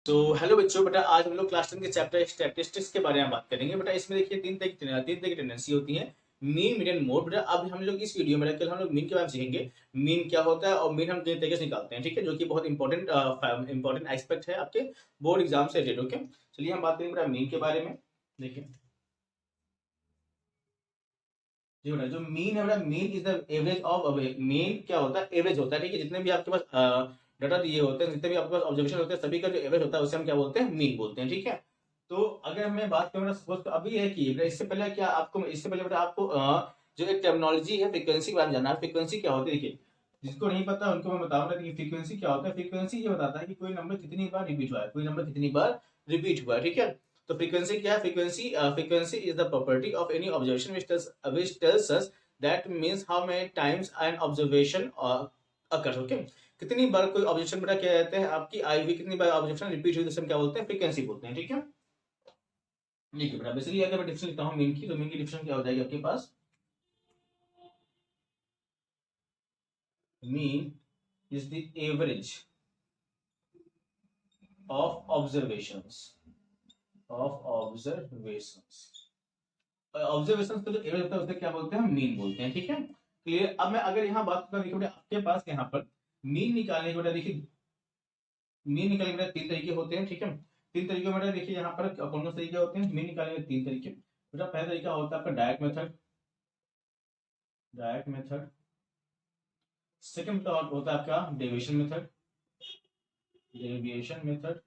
तो हेलो बच्चों, बेटा आज हम लोग क्लास 10 के चैप्टर स्टैटिस्टिक्स के बारे में बात करेंगे। बेटा इसमें देखिए तीन तरह की टेंडेंसी होती है, मीन, मीडियन, मोड। बेटा अब हम लोग इस वीडियो में कल हम लोग मीन के बारे में सीखेंगे। मीन क्या होता है और मीन हम किस तरीके से निकालते हैं, ठीक है, जो कि बहुत इंपॉर्टेंट एस्पेक्ट है आपके बोर्ड एग्जाम से रिलेटेड। ओके, चलिए हम बात करेंगे बेटा मीन के बारे में। देखिए जी बेटा, जो मीन है बेटा, mean is the average of, mean क्या होता है, एवरेज होता है, ठीक है। जितने भी आपके पास डाटा दिए होते हैं, जितने भी आपके पास ऑब्जर्वेशन होते हैं, सभी का जो एवरेज होता है उसे हम क्या बोलते हैं, मीन बोलते हैं, ठीक है। तो अगर मैं बात करूँ सपोज, तो अभी है कि बेटा इससे पहले क्या आपको, इससे पहले बेटा आपको जो एक टर्मिनोलॉजी है फ्रीक्वेंसी के बारे में जानना है। फ्रीक्वेंसी क्या होती है, देखिए जिसको नहीं पता उनको मैं बताऊंगा कि फ्रीक्वेंसी क्या होता है। फ्रीक्वेंसी ये बताता है कि कोई नंबर कितनी बार रिपीट हुआ है, कोई नंबर कितनी बार रिपीट हुआ है, ठीक है। तो फ्रीक्वेंसी क्या है, frequency is the property of any observation which tells us that means how many times an observation occurs, okay। कितनी बार कोई ऑब्जर्वेशन बेटा क्या कहते हैं, आपकी आई हुई कितनी बार ऑब्जर्वेशन रिपीट हुई, तो हम क्या बोलते हैं, फ्रीक्वेंसी बोलते हैं, ठीक है। देखिए बेटा बेसिकली अगर मैं डिफिनेशन लिखता हूँ मीन की, तो मीन की डिफिनेशन क्या हो जाएगी आपके पास, mean is the average of observations, observation का जो एवरेज होता है उसे क्या बोलते हैं, हम मीन बोलते हैं, ठीक है। क्लियर। अब मैं अगर यहाँ बात करूँ, देखिए बेटा आपके पास यहाँ पर मीन निकालने के बेटा देखिए, मीन निकालने के बेटा तीन तरीके होते हैं, ठीक है। तीन तरीके में बेटा देखिए यहाँ पर कौन कौन से तरीके होते हैं मीन निकालने के, तीन तरीके। बेटा पहला तरीका होता है आपका direct method, direct method. Second होता है आपका deviation method, deviation method.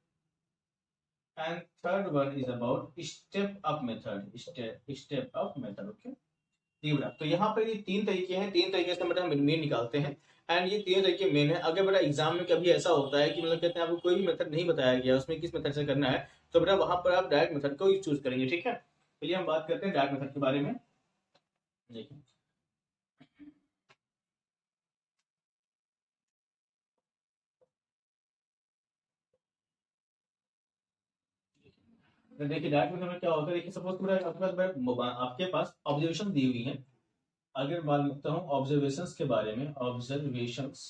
And third one is about step up method, step up method, okay. ठीक है बेटा, तो यहाँ पर ये तीन तरीके हैं, तीन तरीके से बेटा हम मेन निकालते हैं। एंड ये तीन तरीके मेन है। अगर बेटा एग्जाम में कभी ऐसा होता है कि मतलब कहते हैं आपको कोई भी मेथड नहीं बताया गया, उसमें किस मेथड से करना है, तो बेटा वहां पर आप डायरेक्ट मेथड को चूज करेंगे, ठीक है। चलिए हम बात करते हैं डायरेक्ट मेथड के बारे में। देखिए देखिए डायरेक्ट मेथड में क्या होता है, देखिए सपोज आपके पास ऑब्जर्वेशन दी हुई है। अगर बात करता हूँ ऑब्जर्वेशंस के बारे में, ऑब्जर्वेशंस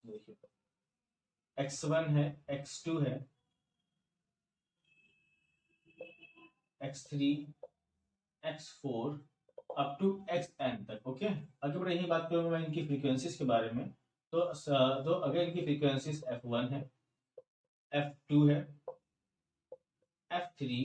देखिए x1 है, x2 है, x3, x4 up to xn तक, ओके। अगर मैं यही बात करूँ मैं इनकी फ्रीक्वेंसीज के बारे में, तो अगर इनकी फ्रीक्वेंसीज f1 है, f2 है, f3,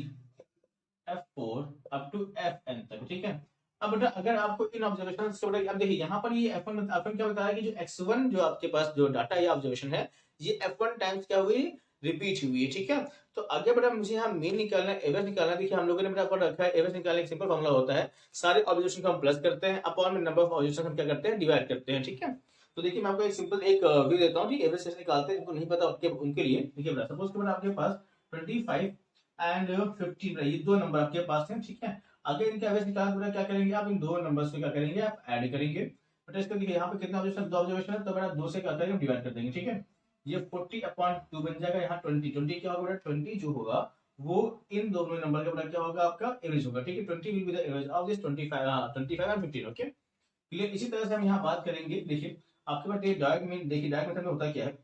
f4 up to fn तक, ठीक है। अब बेटा अगर आपको इन ऑब्जर्वेशन से अब देखिए यहाँ पर ये f1 क्या बताया कि जो x1 जो आपके पास जो डाटा या ऑब्जर्वेशन है, ये f1 टाइम्स क्या हुई, रिपीट हुई है, ठीक है। तो अगर बेटा मुझे यहाँ मीन निकालना है, एवरेज निकालना है, देखिए हम लोगों ने बेटा पढ़ रखा है एवरेज निकालने का सिंपल फॉर्मूला होता है, सारे ऑब्जर्वेशन को हम प्लस करते हैं अपॉन में नंबर ऑफ ऑब्जर्वेशन हम क्या करते हैं, डिवाइड करते हैं, ठीक है। तो देखिए मैं आपको एक सिंपल एक व्यू देता हूँ, ठीक, एवरेज कैसे निकालते हैं, जिनको नहीं पता उनके लिए। देखिए बेटा सपोज कि बेटा आपके पास 25 एंड 15 ये दो नंबर आपके पास हैं, ठीक है। अगर इनका एवरेज निकालना पूरा क्या करेंगे आप, इन दो नंबर्स को क्या करेंगे, आप ऐड करेंगे। बेटा इसको देखिए यहाँ पे कितना ऑब्जर्वेशन, दो ऑब्जर्वेशन है, तो बेटा दो से क्या करेंगे, डिवाइड कर देंगे, ठीक है। ये 40/2 बन जाएगा, यहाँ 20 क्या होगा बेटा, 20 जो होगा वो इन दोनों नंबर का बेटा क्या होगा, आपका एवरेज होगा, ठीक है। 20 will be the average of this 25 and 15, okay. Clear. इसी तरह से हम यहाँ बात करेंगे, देखिए आपके पास ये डायरेक्ट मीन, देखिए डायरेक्ट मेथड में होता क्या है,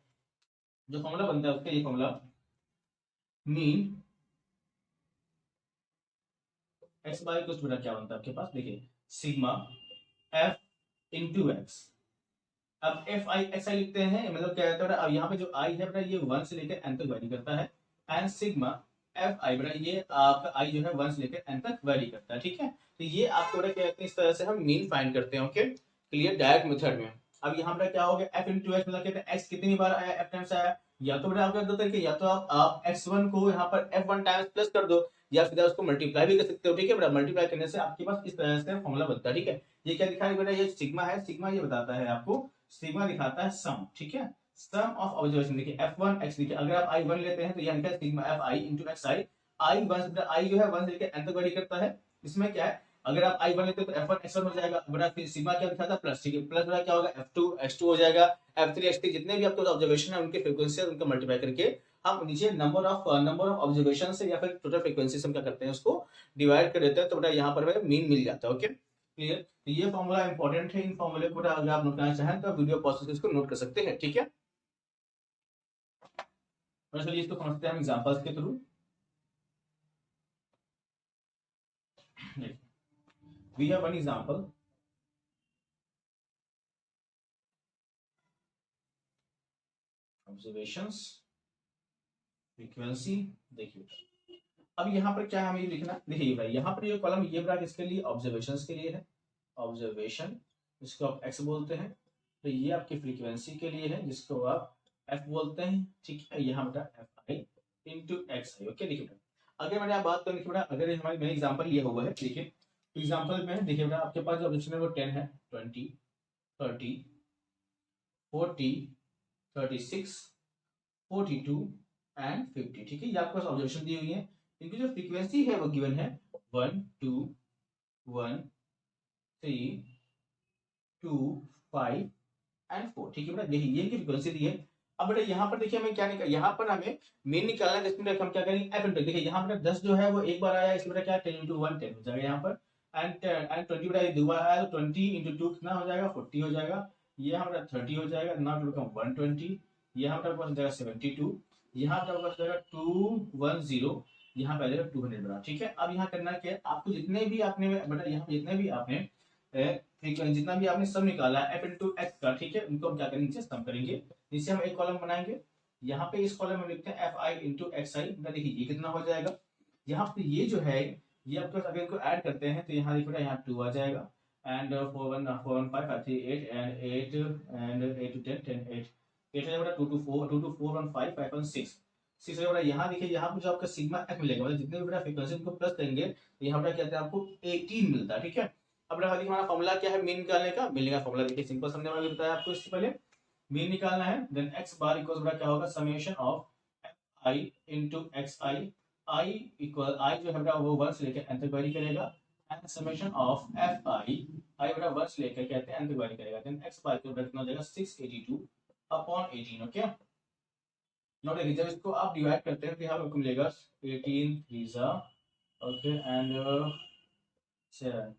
जो फॉर्मूला बनता है उसका ये फॉर्मूला, मीन एक्स बाय कुछ बेटा क्या बनता है आपके पास, देखिए सिग्मा एफ इंटू एक्स। अब एफ आई एक्स आई लिखते हैं, मतलब क्या रहता है, अब यहाँ पे जो आई है बेटा ये 1 से लेकर n तक वैरी करता है। एंड सिग्मा एफ आई बेटा ये आपका आई जो है 1 से लेकर n तक वैरी करता है, ठीक है। तो ये आपको बेटा क्या कहते हैं, इस तरह से हम मीन फाइंड करते हैं, ओके। क्लियर। डायरेक्ट मेथड में अब यहाँ बेटा क्या हो गया, एफ इंटू एक्स, मतलब कहते हैं एक्स कितनी बार आया, एफ टाइम्स आया। या तो बेटा आपके दो तरीके, या तो आप x1 को यहाँ पर f1 टाइम्स प्लस कर दो, या फिर उसको मल्टीप्लाई भी कर सकते हो, ठीक है बेटा। मल्टीप्लाई करने से आपके पास इस तरह से फॉर्मूला बनता है, ठीक है। ये क्या दिखा है बेटा, ये सिग्मा है, सिग्मा ये बताता है आपको, सिग्मा दिखाता है सम, ठीक है। सम ऑफ ऑब्जर्वेशन, देखिए f1 x, देखिए अगर आप i1 लेते हैं तो ये निकला sigma f i into x i। i जो है 1 से लेकर n तक वैरी करता है। इसमें क्या है, अगर आप i1 लेते हैं तो f1 x1 हो जाएगा, बड़ा फिर सिग्मा क्या दिखाता है प्लस, ठीक है। प्लस बड़ा क्या होगा, f2 x2 हो जाएगा, f3 x3, जितने भी आपके ऑब्जर्वेशन है उनके फ्रीक्वेंसी है उनका मल्टीप्लाई करके हम नीचे नंबर ऑफ ऑब्जर्वेशन से या फिर टोटल फ्रीक्वेंसी से हम क्या करते हैं, उसको डिवाइड कर देते हैं, तो बेटा यहाँ पर हमें मीन मिल जाता है, ओके। क्लियर। तो ये फॉर्मूला इंपॉर्टेंट है, इन फॉर्मूले को अगर आप नोट करना चाहें तो वीडियो पॉज करके इसको नोट कर सकते हैं, ठीक है। और चलिए इसको समझते हैं हम एग्जांपल्स के थ्रू। We have one example, observations, frequency. देखिए अब यहाँ पर क्या हमें लिखना, देखिए भाई यहाँ पर ये कॉलम ये बड़ा किसके लिए, ऑब्जर्वेशंस के लिए है, ऑब्जर्वेशन जिसको आप एक्स बोलते हैं। तो ये आपकी फ्रीक्वेंसी के लिए है जिसको आप एफ बोलते हैं, ठीक है। यहाँ बेटा F i into x I, okay. देखिए बेटा अगर मैंने आप बात करें बेटा, अगर हमारे मेरा एग्जाम्पल ये हुआ है, देखिए एग्जाम्पल में देखिए बेटा आपके पास जो ऑब्जेक्शन है वो 10 है, 20, 30, 40, 36, 42 एंड 50, ठीक है। ये आपके पास ऑब्जर्वेशन दी हुई है। इनकी जो फ्रीक्वेंसी है वो गिवन है 1 2 1 3 2 5 एंड 4, ठीक है बेटा। देखिए ये इनकी फ्रीक्वेंसी दी है। अब बेटा यहाँ पर देखिए हमें क्या निकाल, यहाँ पर हमें मेन निकालना है, इसमें हम क्या करेंगे एफ इंटू, देखिए यहाँ पर 10 जो है वो एक बार आया, इसमें बेटा क्या 10 इंटू 1 10 हो जाएगा यहाँ पर, एंड 20 बेटा दो बार आया तो 20 इंटू 2 कितना हो जाएगा 40 हो जाएगा, ये हमारा 30 हो जाएगा, नाउ टू बिकम 120, यहाँ पर पास हो जाएगा 72, यहाँ पर पास हो जाएगा 210, यहाँ पे आ जाएगा 200 बेटा, ठीक है। अब यहाँ करना क्या है, आपको जितने भी आपने बेटा यहाँ पे जितने भी आपने जितना भी आपने सम निकाला है एफ इंटू एक्स का, ठीक है, उनको हम क्या करेंगे नीचे सम करेंगे, नीचे हम एक कॉलम बनाएंगे, यहाँ पे इस कॉलम में लिखते हैं एफ आई इंटू एक्स आई। देखिए ये कितना हो जाएगा, यहाँ पे ये जो है ये आपके पास अगर इनको ऐड करते हैं तो यहाँ देखो यहाँ 2 आ जाएगा, एंड 4 1 4 1 5 5 3 8 एंड 8 to 10 10 8 8 हो जाएगा 2 to 4 2 to 4 1 5 5 1 6 6 हो जाएगा। यहाँ देखिए यहाँ पे जो आपका सिग्मा एफ मिलेगा, मतलब जितने भी बेटा फ्रीक्वेंसी उनको प्लस करेंगे तो यहाँ पर क्या कहते हैं आपको 18 मिलता है, ठीक है। अब हमारा फॉर्मूला क्या है मीन निकालने का, मीन का फॉर्मूला देखिए सिंपल समझने वाला बताया आपको, इससे पहले मीन निकालना है, देन एक्स बार इक्वल्स बड़ा क्या होगा summation of I into X I, I equal I जो है बेटा वो 1 से लेकर n तक वेरी करेगा, and summation of F I, I बेटा 1 से लेकर कहते हैं n तक वेरी करेगा, देन एक्स बार इक्वल कितना हो जाएगा 682 अपॉन 18, ओके। नोट देखिए जब इसको आप डिवाइड करते हैं तो यहाँ पे आपको मिलेगा 18 3 ओके एंड 7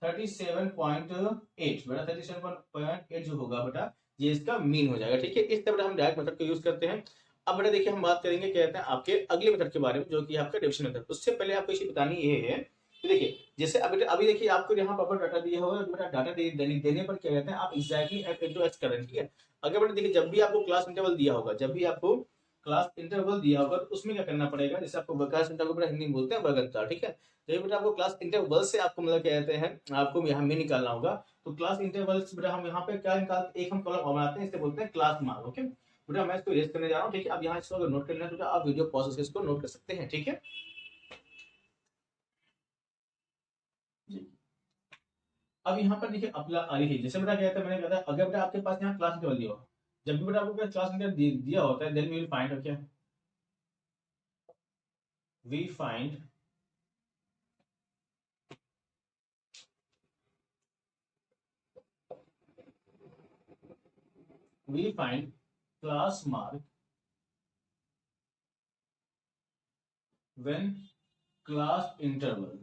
37.8 बेटा 37.8 जो होगा बेटा ये इसका मीन हो जाएगा, ठीक है। इस तरह हम डायरेक्ट मेथड को यूज करते हैं। अब बेटा देखिए हम बात करेंगे कहते हैं आपके अगले मेथड के बारे में जो कि आपका डिविजन मेथड। उससे पहले आपको इसे बतानी ये है कि देखिए जैसे अभी देखिए आपको यहाँ पर डाटा दिया होगा, बेटा डाटा देने पर क्या कहते हैं आप एक्जैक्टली एफ इंटू एक्स करें, ठीक है। अगर बेटा देखिए जब भी आपको क्लास इंटरवल दिया होगा, जब भी आपको क्लास इंटरवल दिया होगा तो उसमें क्या करना पड़ेगा, जैसे आपको क्लास इंटरवल बेटा हिंदी में बोलते हैं वर्गंतर, ठीक है। जब बेटा आपको क्लास इंटरवल से आपको मतलब कहते हैं आपको यहाँ में निकालना होगा, तो क्लास इंटरवल से बेटा हम यहाँ पे क्या निकालते हैं, एक हम कॉलम बनाते हैं, इसे बोलते हैं क्लास मार्क, ओके। बेटा मैं इसको इरेज करने जा रहा हूँ, ठीक है। अब यहाँ इसको अगर नोट करना है तो आप वीडियो पॉज करके इसको नोट कर सकते हैं, ठीक है जी। अब यहाँ पर देखिए अपना देखिए जैसे बेटा क्या था मैंने कहा था अगर बेटा आपके पास यहाँ क्लास इंटरवल दिया हो, जब भी बेटा आपको क्लास इंटरवल दिया होता है then we will find okay, we find class mark when class intervals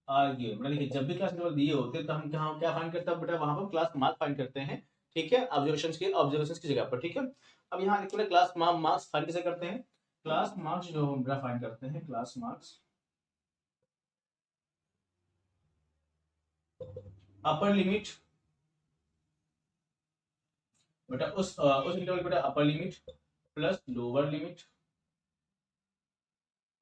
are given, मतलब देखिए जब भी क्लास इंटरवल दिए होते हैं तो हम क्या फाइंड करते हैं बेटा वहां पर क्लास मार्क फाइंड करते हैं, ठीक है, ऑब्जर्वेशंस की जगह पर, ठीक है। अब यहाँ देखिए क्लास मार्क्स फाइंड कैसे करते हैं, क्लास मार्क्स जो हम बेटा फाइंड करते हैं क्लास मार्क्स अपर लिमिट बेटा उस इंटरवल बेटा upper limit plus lower limit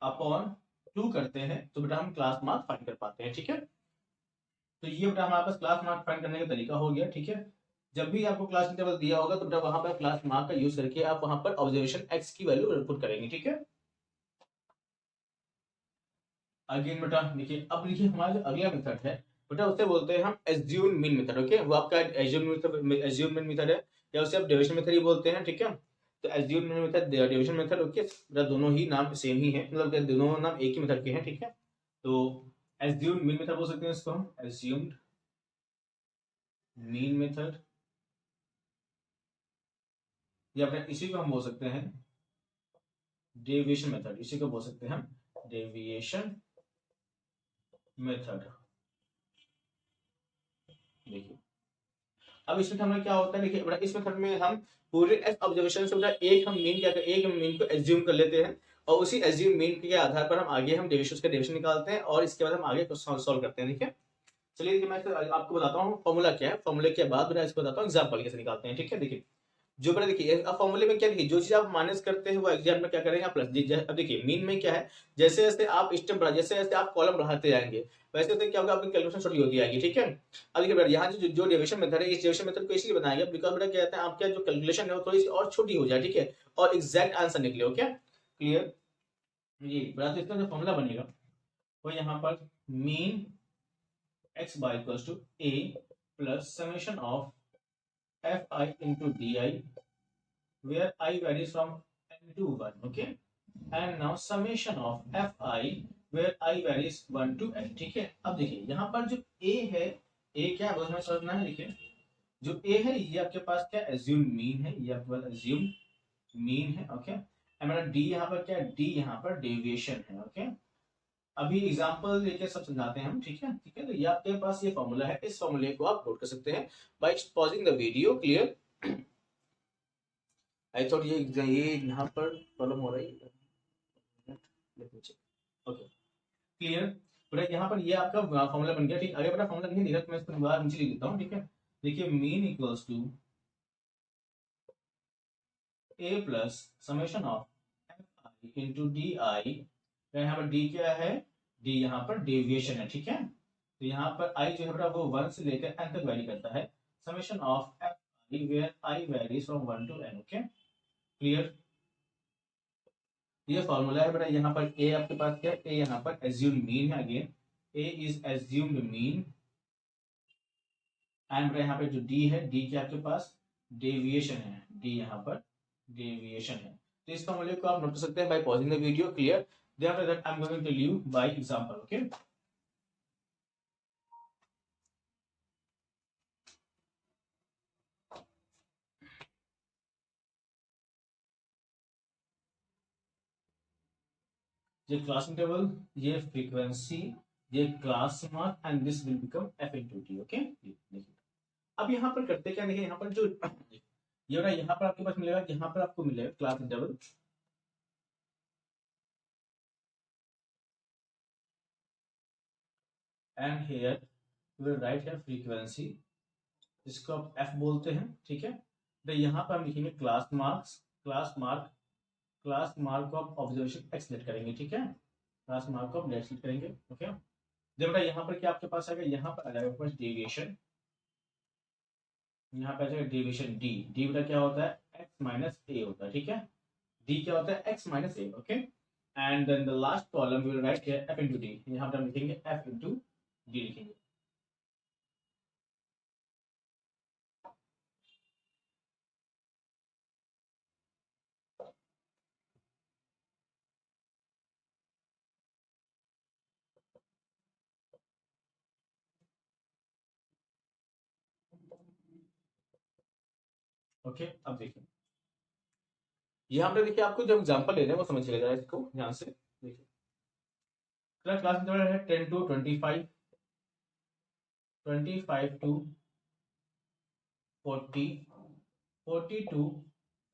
upon 2 करते हैं तो बेटा हम क्लास मार्क फाइंड कर पाते हैं, ठीक है। तो ये बेटा हमारे पास क्लास मार्क फाइंड करने का तरीका हो गया, ठीक है। जब भी आपको क्लास इंटरवल दिया होगा तो बेटा वहां पर क्लास मार्क का यूज करके आप वहां पर ऑब्जर्वेशन एक्स की वैल्यू इनपुट करेंगे, ठीक है। अगेन बेटा देखिए अब देखिए हमारा जो अगला मेथड है बेटा उसे बोलते हैं हम एज्यूम मीन मेथड, ओके। वो आपका एज्यूम मीन मेथड है या उसे आप डिविजन मेथड ही बोलते हैं, ठीक है। तो assume mean method division method, okay, बेटा दोनों ही नाम सेम ही है, मतलब दोनों नाम एक ही मेथड के हैं, ठीक है। तो एज्यूम मीन मेथड बोल सकते हैं इसको हम, एज्यूम्ड मीन मेथड, या फिर इसी को हम बोल सकते हैं डेविएशन मेथड, इसी को बोल सकते हैं हम डेविएशन मेथड, देखिए अब इस मेथड में क्या होता है, देखिए बेटा इस मेथड में हम पूरे एफ ऑब्जर्वेशन से बेटा एक हम मीन क्या एक मीन को एज्यूम कर लेते हैं और उसी एज्यूम मीन के आधार पर हम आगे हम डेविएशन का डेविएशन निकालते हैं और इसके बाद हम आगे सॉल्व करते हैं। ठीक है, चलिए देखिए मैं आपको बताता हूँ फॉर्मूला क्या है, फॉर्मूले के बाद बेटा इसको बताता हूँ एग्जाम्पल कैसे निकालते हैं। ठीक है, देखिए जो बेटा देखिए अब फॉर्मूले में क्या देखिए जो चीज आप माइनस करते हैं वो एग्जाम में क्या करेंगे आप प्लस। अब देखिए मीन में क्या है, जैसे जैसे आप स्टेप बढ़ा जैसे जैसे आप कॉलम बढ़ाते जाएंगे वैसे वैसे क्या होगा आपकी कैलकुलेशन छोटी होती जाएगी। ठीक है, अब देखिए बेटा यहाँ जो डेविएशन मेथड है इस डेविएशन मेथड को इसलिए बनाया गया बिकॉज बेटा क्या कहते हैं आपका जो कैलकुलेशन है वो थोड़ी सी और छोटी हो जाए। ठीक है, और एग्जैक्ट आंसर निकले। ओके क्लियर, ये बेटा तो इसका जो फॉर्मूला बनेगा वो यहाँ पर mean x bar equals to A plus summation of F i into d i where I varies from n to 1. Okay, and now summation of fi where I varies 1 to n. ठीक है, अब देखिए यहाँ पर जो a है, a क्या है हमें समझना है। देखिए जो a है ये आपके पास क्या एज्यूम मीन है, ये आपके पास एज्यूम मीन है। ओके, हमारा d यहाँ पर क्या है, d यहाँ पर डेविएशन है। ओके, अभी एग्जांपल लेके सब समझाते हैं हम। ठीक है, ठीक है, तो ये आपके पास ये फॉर्मूला है, इस फॉर्मूले को आप नोट कर सकते हैं by pausing the video. Clear, I thought ये यहाँ पर प्रॉब्लम हो रही है। ओके क्लियर, बेटा यहाँ पर ये आपका फॉर्मूला बन गया। ठीक, अगर बेटा फॉर्मूला नहीं दिखा तो मैं इसको दोबारा नीचे लिख देता हूँ। ठीक है, देखिए mean equals to A plus summation of F i into d i. यहाँ पर डी क्या है, डी यहाँ पर डेविएशन है। ठीक है, तो यहाँ पर आई जो है बेटा वो 1 से लेकर n तक वेरी करता है। Summation of F i where i varies from 1 to n। Okay clear, ये फॉर्मूला है बेटा। यहाँ पर ए आपके पास क्या है, ए यहाँ पर एज्यूम मीन है। Again A is assumed mean and बेटा यहाँ पे जो डी है, डी क्या आपके पास डेविएशन है, डी यहाँ पर डेविएशन है। तो इस फॉर्मूले को आप नोट कर सकते हैं by pausing the video. Clear, then after that I am going to tell you by example. Okay, ये क्लास इंटरवल, ये फ्रीक्वेंसी, ये class mark and this will become f into t. Okay, देखिए अब यहाँ पर करते क्या, देखिए यहाँ पर जो ये वाला यहाँ पर आपके पास मिलेगा, यहाँ पर आपको मिलेगा class interval and here we will write here frequency, इसको आप एफ बोलते हैं। ठीक है, तो यहाँ पर हम लिखेंगे class marks, class mark, class mark of observation x लेट करेंगे। ठीक है, क्लास मार्क ऑफ लेट करेंगे। ओके, जब बेटा यहाँ पर क्या आपके पास आएगा, यहाँ पर आ जाएगा आपके पास डेविएशन, यहाँ पे आ जाएगा डेविएशन डी। डी बेटा क्या होता है, एक्स माइनस ए होता है। ठीक है, डी क्या होता है, x minus A. Okay, and then the last column we will write here f into d, यहाँ पर हम लिखेंगे एफ इनटू डी लिखेंगे। ओके, अब देखिए यहाँ पे देखिए आपको जो एग्जांपल ले रहे हैं वो समझ लेगा इसको ध्यान से। देखिए क्लास इंटरवल है 10 to 25, 25 to 40, 40 to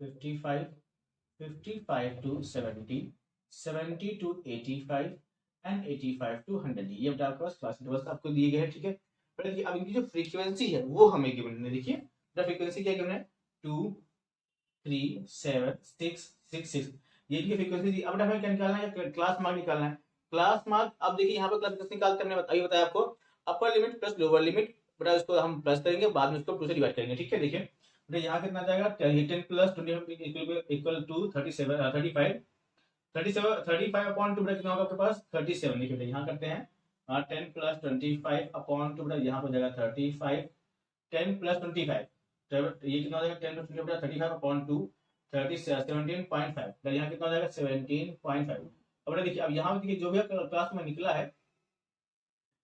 55, 55 to 70, 70 to 85 and 85 to 100। ये बेटा आपके पास क्लास इंटरवल्स आपको दिए गए हैं। ठीक है, पर देखिए अब इनकी जो फ्रीक्वेंसी है वो हमें गिवन है। देखिए फ्रीक्वेंसी क्या गिवन है, 2 3 7 6 6 6, ये इनकी फ्रीक्वेंसी दी। अब हमें क्या निकालना है, क्लास मार्क निकालना है। क्लास मार्क अब देखिए यहाँ पर क्लास निकालते हमने अभी बताया आपको, upper limit plus lower limit बेटा इसको हम प्लस करेंगे, बाद में इसको 2 से डिवाइड करेंगे। ठीक है, देखिए बेटा यहाँ कितना जाएगा, 10 प्लस 20 इक्वल टू 37 35, 35 अपॉन 2 बेटा कितना होगा आपके पास 37। देखिए बेटा यहाँ करते हैं 10 प्लस 25 अपॉन 2 बेटा यहाँ पर जाएगा 35, 10 प्लस 25 ये कितना हो जाएगा, 10 प्लस 25 35 अपॉन 2 17.5, यहाँ कितना हो जाएगा 17.5। अब देखिए अब यहाँ पे देखिए जो भी क्लास में निकला है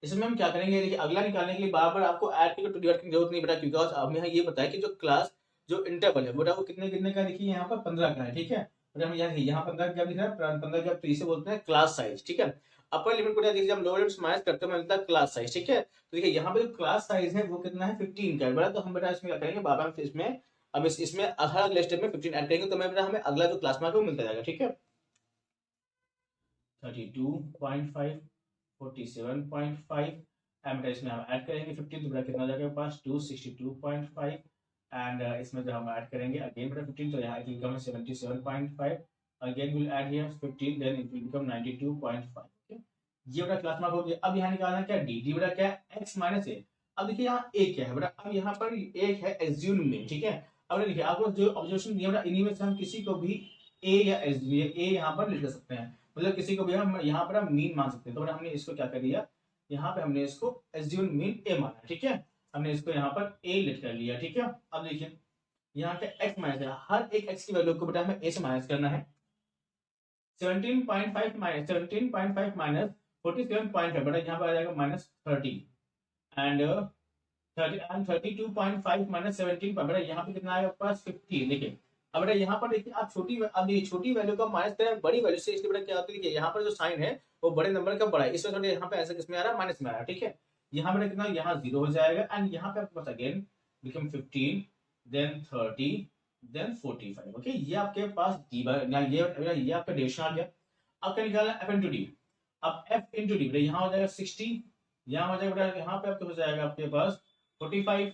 इसमें हम क्या करेंगे, देखिए अगला निकालने के लिए बार बार आपको ऐड करके टू डिवाइड करने की जरूरत नहीं बेटा, क्योंकि अब यहाँ ये बताया कि जो क्लास जो इंटरवल है बेटा वो कितने कितने का, देखिए यहाँ पर 15 का है। ठीक है, हम यहाँ 15 क्या लिखा है, 15 क्या, तो इसे बोलते हैं क्लास साइज, ठीक है। अपर लिमिट को देखिए हम लोअर लिमिट माइनस करते हैं मिलता है क्लास साइज, ठीक है। तो देखिए यहाँ पे जो क्लास साइज है वो कितना है 15 का, बड़ा। तो हम बेटा इसमें क्या करेंगे बाबा, हम इसमें अब इसमें हर अगले स्टेप में 15 ऐड करेंगे, तो मैं बेटा हमें अगला जो क्लास मार्क है वो मिलता जाएगा, ठीक है। 32.5, 47.5 एंड इसमें हम ऐड करेंगे 15, तो बेटा कितना हो जाएगा पास 262.5 एंड इसमें जब हम ऐड करेंगे अगेन बेटा 15, तो यहाँ it will become 77.5, again will add here 15, then it will become 92.5, okay. ये बेटा क्लास मार्क हो गया। अब यहाँ निकालना क्या, डी डी बेटा क्या है x माइनस ए। अब देखिए यहाँ a क्या है बेटा, अब यहाँ पर एक है एज्यूम मीन, ठीक है। अब देखिए आपको जो ऑब्जर्वेशन दिया बेटा इन्हीं में से हम किसी को भी a या a यहाँ पर लिख सकते हैं, मतलब किसी को भी हम यहाँ पर हम मीन मान सकते हैं। तो बेटा हमने इसको क्या कर दिया, यहाँ पे हमने इसको एज्यूम मीन ए माना, ठीक है। हमने इसको यहाँ पर ए लिख कर लिया, ठीक है। अब देखिए यहाँ पे x माइनस है, हर एक x की वैल्यू को बेटा हमें a से माइनस करना है। 17.5 माइनस 17.5 माइनस 47.5 बेटा यहाँ पे आ जाएगा माइनस 30 एंड 32.5 माइनस 17 बेटा यहाँ पे कितना आएगा पास 15। देखिए अब बेटा यहाँ पर देखिए आप छोटी वैल्यू का माइनस करें बड़ी वैल्यू से, इसलिए बेटा क्या होता है, देखिए यहाँ पर जो साइन है वो बड़े नंबर का बड़ा है, इस वजह से यहाँ पे ऐसा किसमें आ रहा है, माइनस में आ रहा है, ठीक है। यहाँ बेटा कितना, यहाँ 0 हो जाएगा एंड यहाँ पे आपके पास again become 15, then 30, then 45, okay. ये आपके पास ये आपका डेरिवेशन आ गया। अब क्या निकालना है, एफ इंटू डी। अब एफ इंटू डी बेटा यहाँ हो जाएगा 60, यहाँ हो जाएगा बेटा यहाँ पे आपके हो जाएगा आपके पास 45,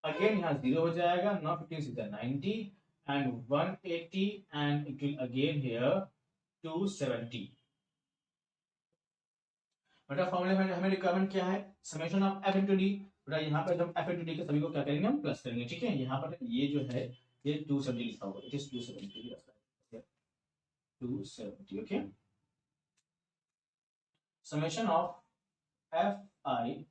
अगेन यहाँ 0 हो जाएगा, now 15 is 90 and 180 and it will again here 270। बेटा फॉर्मूले में हमें रिक्वायरमेंट क्या है, summation of F into D. बेटा यहाँ पर हम एफ इनटू डी के सभी को क्या करेंगे, हम प्लस करेंगे, ठीक है। यहाँ पर ये जो है ये 270 लिखा होगा, it is 270, 270, okay. Summation of F i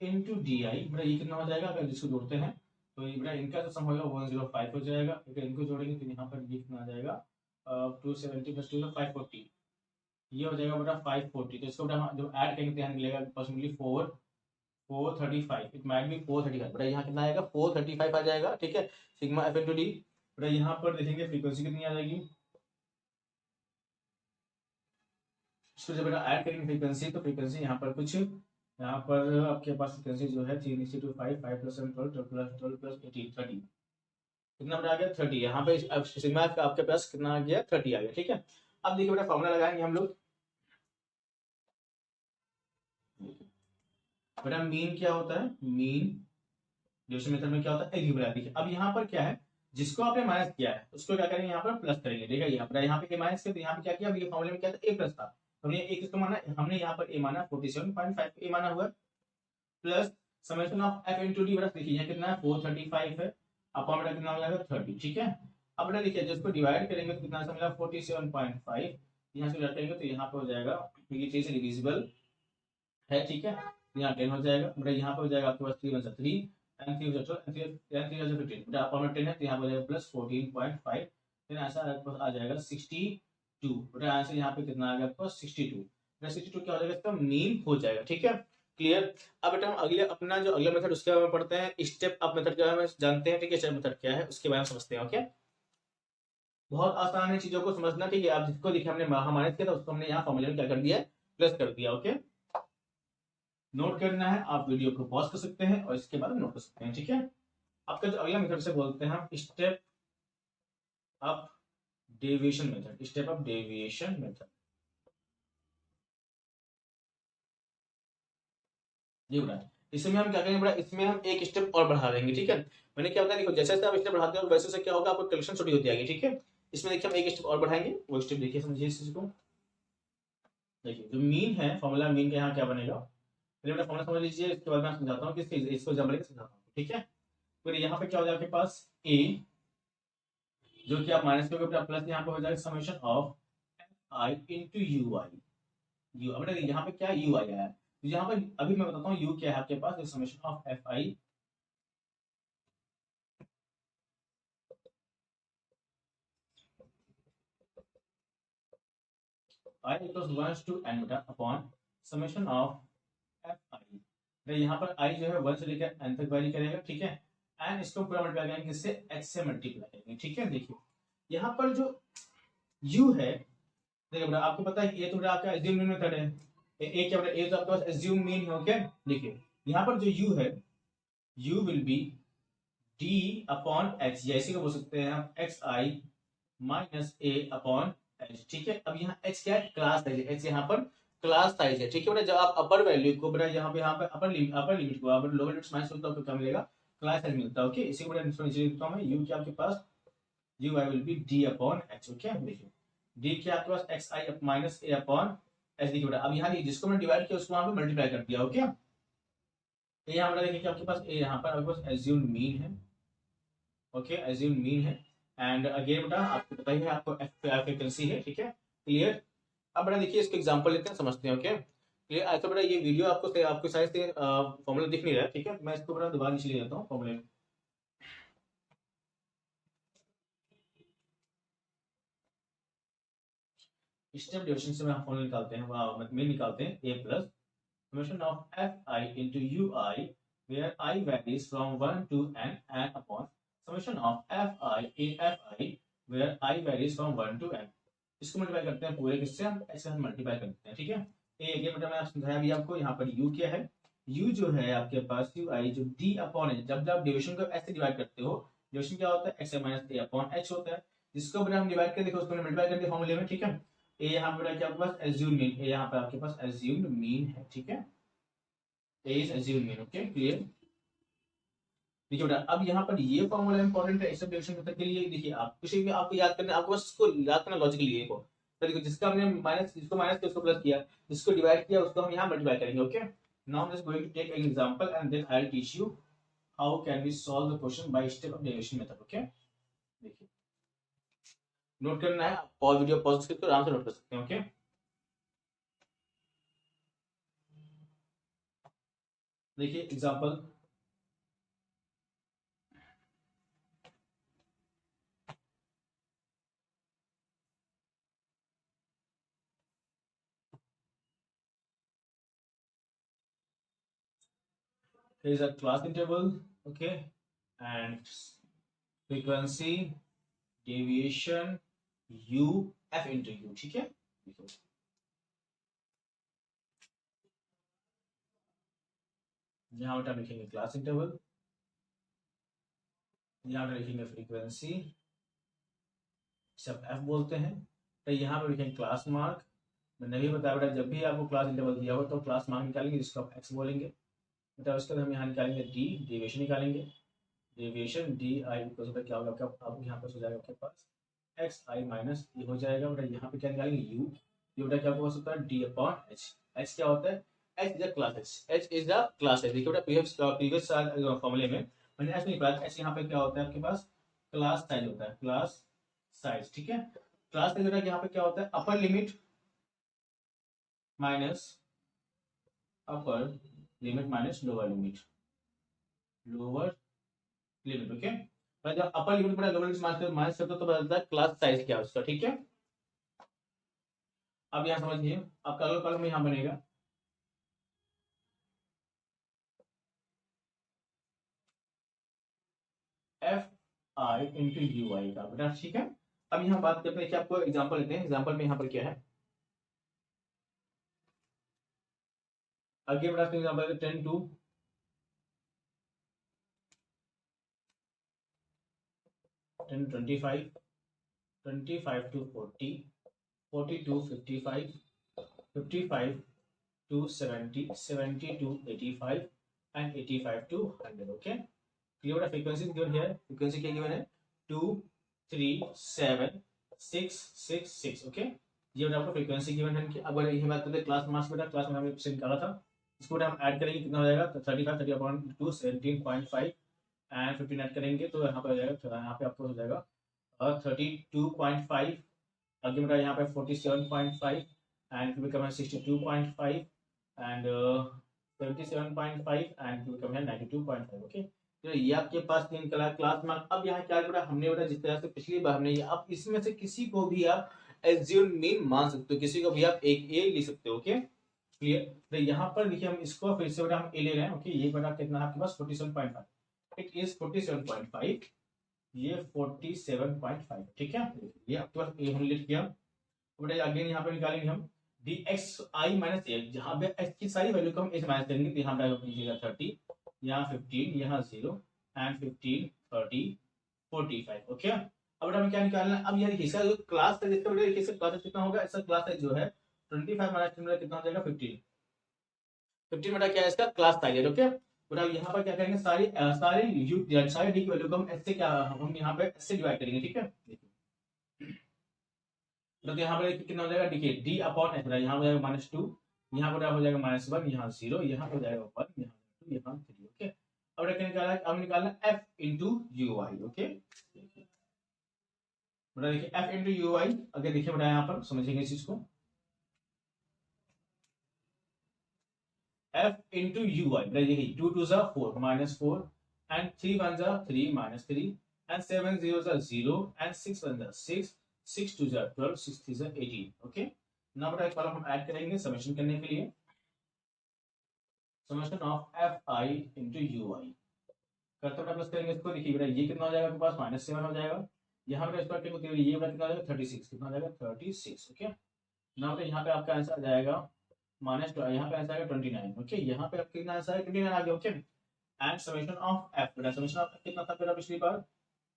into d आई, बेटा ये कितना हो जाएगा, अगर जिसको जोड़ते हैं तो ये बेटा इनका जो सम होगा 105 हो जाएगा, अगर इनको जोड़ेंगे तो यहाँ पर ये कितना आ जाएगा 270 प्लस 2 540, ये हो जाएगा बेटा 540। तो इसको बेटा जब ऐड करेंगे तो यहाँ मिलेगा अप्रोक्सीमेटली 435, इट माइट बी 435, बेटा यहाँ कितना आएगा 435 आ जाएगा, ठीक है। सिग्मा एफ इनटू डी, बेटा यहाँ पर देखेंगे फ्रीक्वेंसी कितनी आ जाएगी, इसको जब बेटा ऐड करेंगे फ्रीक्वेंसी, तो फ्रीक्वेंसी यहाँ पर कुछ यहाँ पर आपके पास फ्रीक्वेंसी जो है 3:5, 5 प्लस 7 12 12 प्लस 18 30, कितना बेटा आ गया 30। यहाँ पे सिग्मा का आपके पास कितना आ गया 30 आ गया, ठीक है। अब देखिए बेटा फॉर्मूला लगाएंगे हम लोग, बेटा मीन क्या होता है, मीन डिवीजन मेथड में क्या होता है एल्जेब्रा। देखिए अब यहाँ पर क्या है, जिसको आपने माइनस किया है उसको क्या करेंगे यहाँ पर प्लस करेंगे, देखिए यहाँ पे माइनस किया तो यहाँ पे क्या किया, ये फॉर्मूले में क्या था ए प्लस था, हमने एक किसको माना, हमने यहाँ पर ए माना 47.5 ए माना हुआ plus summation of F into D. बेटा देखिए यहाँ कितना है 435 है, अपॉन बेटा कितना हो जाएगा 30, ठीक है। अब बेटा देखिए जिसको डिवाइड करेंगे तो कितना मिला 47.5, यहाँ से डिवाइड करेंगे तो यहाँ पे हो जाएगा, ये चीज डिविजिबल है, ठीक है। यहाँ 10 हो जाएगा, बेटा यहाँ पे हो जाएगा आपके पास 3 1 3 एंड 3 12 एंड 3 15, बेटा अपॉन 10 है तो यहाँ पे हो जाएगा प्लस 14.5, फिर ऐसा आपके पास आ जाएगा 62, बेटा आंसर यहाँ पे कितना आ गया आपको 62। बेटा 62 क्या हो जाएगा, इसका मीन हो जाएगा, ठीक है, क्लियर। अब बेटा हम अगले अपना जो अगला मेथड उसके बारे में पढ़ते हैं, स्टेप अप मेथड के बारे में जानते हैं, ठीक है। स्टेप मेथड क्या है उसके बारे में समझते हैं, ओके। बहुत आसान है चीजों को समझना, ठीक है। आप जिसको देखिए हमने माइनस किया था उसको हमने यहाँ फॉर्मूले में क्या कर दिया है, प्लस कर दिया, ओके। नोट करना है आप वीडियो को पॉज कर सकते हैं और इसके बाद नोट कर सकते हैं, ठीक है। आपका जो अगला मेथड से बोलते हैं हम step up deviation method, step up deviation method. ये बड़ा इसमें हम क्या करेंगे बड़ा, इसमें हम एक स्टेप और बढ़ा देंगे, ठीक है। मैंने क्या बताया, देखो जैसे जैसे आप स्टेप बढ़ाते हो वैसे से क्या होगा, आपको कलेक्शन छोटी होती आएगी, ठीक है। इसमें देखिए हम एक स्टेप और बढ़ाएंगे, वो स्टेप देखिए समझिए इस चीज को। देखिए जो मीन है फॉर्मूला, मीन का यहाँ क्या बनेगा, पहले अपना फॉर्मूला समझ लीजिए, इसके बाद मैं समझाता हूँ कि इसको जम लेके समझाता हूँ, ठीक है। फिर यहाँ पे क्या हो जाएगा आपके पास ए, जो कि आप माइनस करोगे प्लस यहाँ पे हो जाएगा summation of I into you I, you. अब यहाँ पे क्या यू आई आया है, तो यहाँ पर अभी मैं बताता हूँ यू क्या है आपके पास, summation of F I I equals 1 to n बेटा upon summation of F I. यहाँ पर i जो है 1 से लेकर n तक वैरी करेगा, ठीक है। एंड इसको पूरा मल्टीप्लाई करेंगे किससे, x से मल्टीप्लाई करेंगे, ठीक है। देखिए यहाँ पर जो u है, देखिए बेटा आपको पता है ये तो बेटा आपका एज्यूम मीन मेथड है, ए क्या बेटा, ए तो आपके पास एज्यूम मीन है। ओके, देखिए यहाँ पर जो u है, u will be d upon h, या इसी को बोल सकते हैं हम xi minus a upon h। ठीक है, अब यहाँ h क्या है, क्लास साइज है, h यहाँ पर क्लास साइज है। ठीक है बेटा, जब आप अपर वैल्यू को बेटा यहाँ पे अपर लिमिट को आप लोअर लिमिट माइनस करते हो तो क्या मिलेगा, क्लास साइज मिलता है। ओके, इसी को बेटा नीचे लिखता हूं मैं, u क्या आपके पास, u i will be d upon h। Okay, देखिए d क्या आपके पास xi minus a upon h। देखिए बेटा अब यहाँ जिसको मैंने डिवाइड किया उसको वहां पे मल्टीप्लाई कर दिया। ओके, तो यहाँ बेटा देखिए आपके पास a यहाँ पर आपके पास एज्यूम मीन है। ओके, एज्यूम मीन है, एंड अगेन बेटा आपको पता ही है, आपको फ्रीक्वेंसी है। ठीक है, क्लियर। अब बेटा देखिए इसको एग्जांपल लेते हैं, समझते हैं। Okay, clear. ऐसा बेटा ये वीडियो आपको शायद से फॉर्मूला दिख नहीं रहा है। ठीक है, मैं इसको बेटा दोबारा नीचे ले जाता हूँ फॉर्मूले में। स्टेप डिविजन से हम फॉर्मूला निकालते हैं, मतलब मीन निकालते हैं, a plus summation of fi into ui where I varies from 1 to n and upon summation of fi in fi where I varies from 1 to n। इसको मल्टीप्लाई करते हैं पूरे किससे, हम ऐसे हम मल्टीप्लाई करते हैं। ठीक है, ये अगेन बेटा मैं समझाया भी आपको, यहाँ पर u क्या है, u जो है आपके पास ui जो d अपॉन है, जब जब डिविजन को ऐसे डिवाइड करते हो, डिविजन क्या होता है, x minus a upon h होता है, जिसको बेटा हम डिवाइड कर देखो उसको मल्टीप्लाई कर दिया फॉर्मूले में। ठीक है, ए यहाँ पर क्या आपके पास एज्यूम मीन, ए यहाँ पर आपके पास एज्यूम्ड मीन है। ठीक है, A is assumed mean. Okay, clear. देखिए बेटा अब यहाँ पर ये फॉर्मूला इंपॉर्टेंट है इस डिविजन मेथड के लिए। देखिए आप किसी भी आपको याद करना, आपको बस इसको याद करना लॉजिकली है को, तो देखो जिसका हमने माइनस, जिसको माइनस किया उसको प्लस किया, जिसको डिवाइड किया उसको हम यहाँ मल्टीप्लाई करेंगे। Okay, now I am just going to take an example and then I will teach you how can we solve the question by step of derivation method. Okay, देखिए note करना है, pause video pause करके आराम से note कर सकते हैं। Okay, देखिए example, here is a class interval, okay, and frequency deviation u f into u। ठीक है, यहाँ पर लिखेंगे क्लास इंटरवल, यहाँ पर लिखेंगे फ्रीक्वेंसी, सब f बोलते हैं, तो यहाँ पर लिखेंगे क्लास मार्क। मैंने भी बताया बेटा जब भी आपको क्लास इंटरवल दिया हो तो क्लास मार्क निकालेंगे जिसको आप x बोलेंगे बेटा, उसके बाद हम यहाँ निकालेंगे d, डेविएशन निकालेंगे, डेविएशन डी आई क्या होगा आपका, अब यहाँ पर हो जाएगा आपके पास एक्स आई माइनस ये हो जाएगा बेटा, यहाँ पे क्या निकालेंगे u, ये बेटा क्या पास होता है d अपॉन h। h क्या होता है, h is a class, h is a class है। देखिए बेटा प्रीवियस फॉर्मूले में मैंने h निकाला, h यहाँ पे क्या होता है आपके पास, क्लास साइज होता है, क्लास साइज। ठीक है, क्लास साइज बेटा यहाँ पे क्या होता है, upper limit minus upper limit minus lower limit, lower limit. Okay, पर जब अपर लिमिट पर लोअर लिमिट माइनस करते हो तो बदलता है क्लास साइज क्या है उसका। ठीक है, अब यहाँ समझिए, आपका अगला कॉलम यहाँ बनेगा एफ आई इंटू यू आई का बेटा। ठीक है, अब यहाँ बात करते हैं कि आपको एग्जांपल लेते हैं, एग्जांपल में यहाँ पर क्या है, आगे बेटा example 10 to 10 25 25 to 40 40 to 55 55 to 70 70 to 85 and 85 to 100। Okay, clear बेटा, फ्रीक्वेंसी गिवन है, फ्रीक्वेंसी क्या गिवन है 2 3 7 6 6 6। ओके, ये बेटा आपको फ्रीक्वेंसी गिवन है। अगर ये बात करते हैं क्लास मार्क्स बेटा, क्लास में हमने क्वेश्चन निकाला था, इसको बेटा हम ऐड करेंगे कितना हो जाएगा, तो 35 30 अपॉन 2 17.5 एंड 15 ऐड करेंगे तो यहाँ पे हो जाएगा, यहाँ पे आपको हो जाएगा 32.5, आगे बेटा यहाँ पे 47.5 एंड फिर become 62.5 एंड 77.5 एंड फिर become 92.5। ओके, तो ये आपके पास तीन क्लास मार्क। अब यहाँ क्या बेटा हमने बेटा जिस तरह से पिछली बार हमने ये, अब इसमें से किसी को भी आप एज्यूम मीन मान सकते हो, किसी को भी आप एक ए लिख सकते हो। Okay, clear. तो यहाँ पर देखिए हम इसको फिर से बेटा हम ए ले रहे हैं। ओके, ये बेटा कितना आपके पास 47.5, इट इज 47.5 ये 47.5, ठीक है। ये आपके पास ये हमने लिख किया। बेटा अगेन यहाँ पे निकालेंगे हम डी एक्स आई माइनस ए, जहाँ पे एक्स की सारी वैल्यू को हम इस माइनस करेंगे तो यहाँ पे कीजिएगा 30, यहाँ 15, यहाँ 0 एंड 15, 30, 45, ओके। अब बेटा हमें क्या निकालना है, अब यार इसका जो क्लास साइज, इसका बेटा इसका क्लास साइज कितना होगा, इसका क्लास साइज जो है 25 माइनस 10 कितना हो जाएगा 15, 15 बेटा क्या है इसका क्लास साइज है, ओके। बेटा यहाँ पर क्या करेंगे, सारी डी की वैल्यू को हम एस से क्या, हम यहाँ पे एस से डिवाइड करेंगे, ठीक है। तो यहाँ पर कितना हो जाएगा, देखिए डी अपॉन एस, यहाँ हो जाएगा -2, यहाँ पर हो जाएगा -1, यहाँ 0, यहाँ हो जाएगा 1, यहाँ 2, यहाँ 3, ओके। अब क्या निकालना है, अब निकालना F into U Y, okay. बेटा देखिए एफ इंटू यू वाई, अगर देखिए बेटा यहाँ पर समझेंगे इस चीज को, f into ui, बेटा देखिए 2 2 जा 4 -4 and 3 1 जा 3 -3 and 7 0 जा 0 and 6 1 जा 6, 6 2 जा 12, 6 3 जा 18, ओके। नाउ बेटा एक कॉलम हम ऐड करेंगे समेशन करने के लिए, summation of fi into ui करते बेटा प्लस करेंगे इसको, देखिए बेटा ये कितना हो जाएगा आपके पास -7 हो जाएगा, यहाँ पे स्क्वायर करके ये बेटा कितना हो जाएगा 36, कितना हो जाएगा 36, ओके। नाउ बेटा यहाँ पे आपका आंसर आ जाएगा माइनस, यहाँ पे आंसर आएगा 29, ओके। यहाँ पे आपका कितना आंसर है 29 आ गया, okay. And summation of F, बेटा समेशन ऑफ एफ कितना था मेरा पिछली बार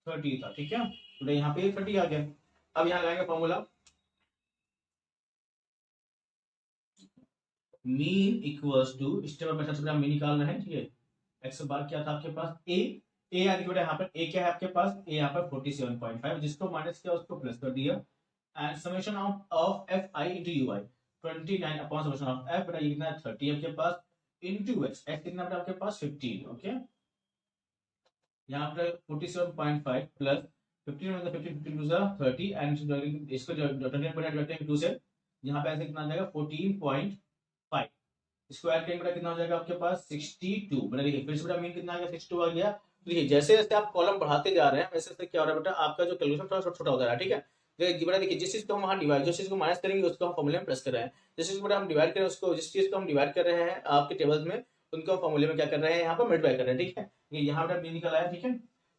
30 था, ठीक है। तो यहाँ पे 30 आ गया। अब यहाँ लगाएंगे formula, mean equals to, step by step mean निकाल रहे हैं, ठीक है। एक्स बार क्या था आपके पास ए, ए आ गया बेटा, यहाँ पर ए क्या है आपके पास, ए यहाँ पर 47.5, जिसको माइनस किया उसको प्लस कर दिया, and summation of F i into you I 29 upon summation of F, बेटा ये कितना है 30 आपके पास, इनटू एक्स, एक्स कितना बेटा आपके पास 15, ओके। यहाँ पे 47.5 प्लस 15 मतलब 15 15 टू 30 एंड इसको 29 बटा डिवाइड करेंगे 2 से, यहाँ पे ऐसे कितना आ जाएगा 14.5, इसको ऐड करेंगे बेटा कितना हो जाएगा आपके पास 62, बेटा देखिए फिर से बेटा मीन कितना आ गया 62 आ गया। तो देखिए जैसे जैसे आप कॉलम बढ़ाते जा रहे हैं वैसे वैसे क्या हो रहा है बेटा, आपका जो कैलकुलेशन थोड़ा छोटा होता है, ठीक है। बेटा देखिए जिस चीज को हम वहाँ डिवाइड, जिस चीज को माइनस करेंगे उसको हम फॉर्मूले में प्लस कर रहे हैं, जिस चीज को बेटा हम डिवाइड करें उसको, जिस चीज को हम डिवाइड कर रहे हैं आपके टेबल्स में उनको फॉर्मूले में क्या कर रहे हैं यहाँ पर मल्टीप्लाई कर रहे हैं, ठीक है। ये यहाँ बेटा मीन निकल आया, ठीक है।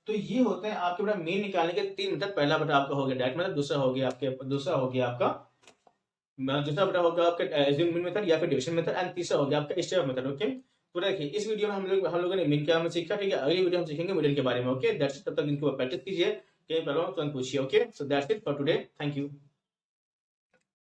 तो ये होते हैं आपके बेटा मीन निकालने के 3 मेथड, पहला बेटा आपका हो गया डायरेक्ट मेथड, दूसरा हो गया आपका दूसरा बेटा होगा आपका एज्यूम मीन मेथड या फिर डिविजन मेथड, एंड तीसरा हो गया आपका स्टेप मेथड, ओके। तो देखिए इस वीडियो में हम लोगों ने मीन क्या में सीखा, ठीक है। अगली वीडियो हम सीखेंगे मीडियन के बारे में, ओके। दैट्स इट, तब तक इनको प्रैक्टिस कीजिए, कहीं प्रॉब्लम तुरंत पूछिए, okay. So that's it for today, thank you.